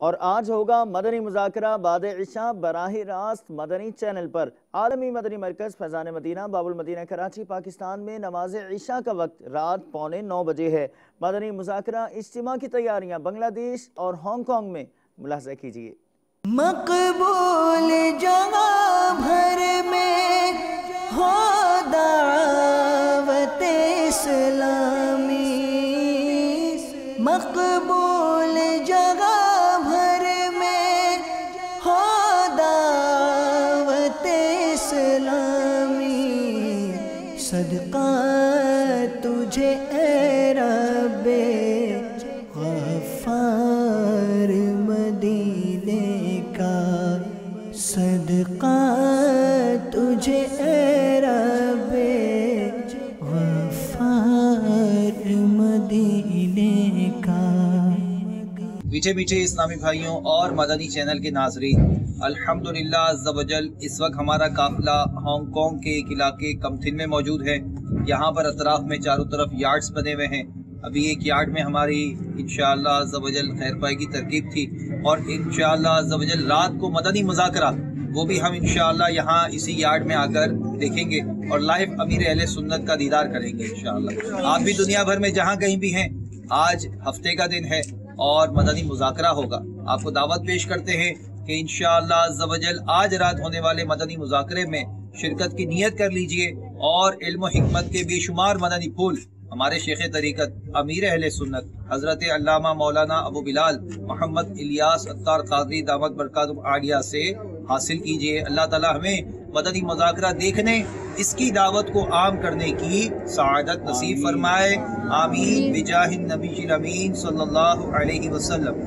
اور آج ہوگا مدنی مذاکرہ بعد عشاء براہ راست مدنی چینل پر۔ عالمی مدنی مرکز فیضان مدینہ باب المدینہ کراچی پاکستان میں نماز عشاء کا وقت رات 8:45 بجے ہے۔ مدنی مذاکرہ اجتماع کی تیاریاں بنگلہ دیش اور ہانگ کانگ میں ملاحظہ کیجیے۔ مقبول جگہ بھر میں ہو دعوت اسلامی، مقبول جگہ بھر میں ہو دعوت اسلامی، صدقہ تجھے اے رب غفار مدینے کا، صدقہ تجھے اے رب غفار مدینے کا۔ میٹھے میٹھے اسلامی بھائیوں اور مدنی چینل کے ناظرین، الحمدللہ عز و جل اس وقت ہمارا قافلہ ہانگ کانگ کے ایک علاقے کمتھن میں موجود ہے۔ یہاں پر اطراف میں چاروں طرف یارڈز بنے ہوئے ہیں۔ ابھی ایک یارڈ میں ہماری انشاءاللہ عز و جل خیر پائی کی ترکیب تھی، اور انشاءاللہ عز و جل رات کو مدنی مذاکرہ وہ بھی ہم انشاءاللہ یہاں اسی یارڈ میں آ کر دیکھیں گے اور لائیو امیر اہل سنت کا دیدار کریں گے انشاءاللہ۔ آپ بھی دنیا بھر میں جہاں کہیں بھی ہیں، آج ہفتے کا دن ہے اور مدنی مذاکرہ ہوگا۔ آپ کو دعوت پیش کرتے ہیں کہ انشاءاللہ عز و جل آج رات ہونے والے مدنی مذاکرے میں شرکت کی نیت کر لیجئے، اور علم و حکمت کے بے شمار مدنی پھول ہمارے شیخ طریقت امیر اہل سنت حضرت علامہ مولانا ابو بلال محمد الیاس عطار قادری دامت برکاتہم عالیہ سے حاصل کیجئے۔ اللہ تعالی ہمیں مدنی مذاکرہ دیکھنے، اس کی دعوت کو عام کرنے کی سعادت نصیب فرمائے، آمین بجاہ النبی الامین صلی اللہ علیہ وسلم۔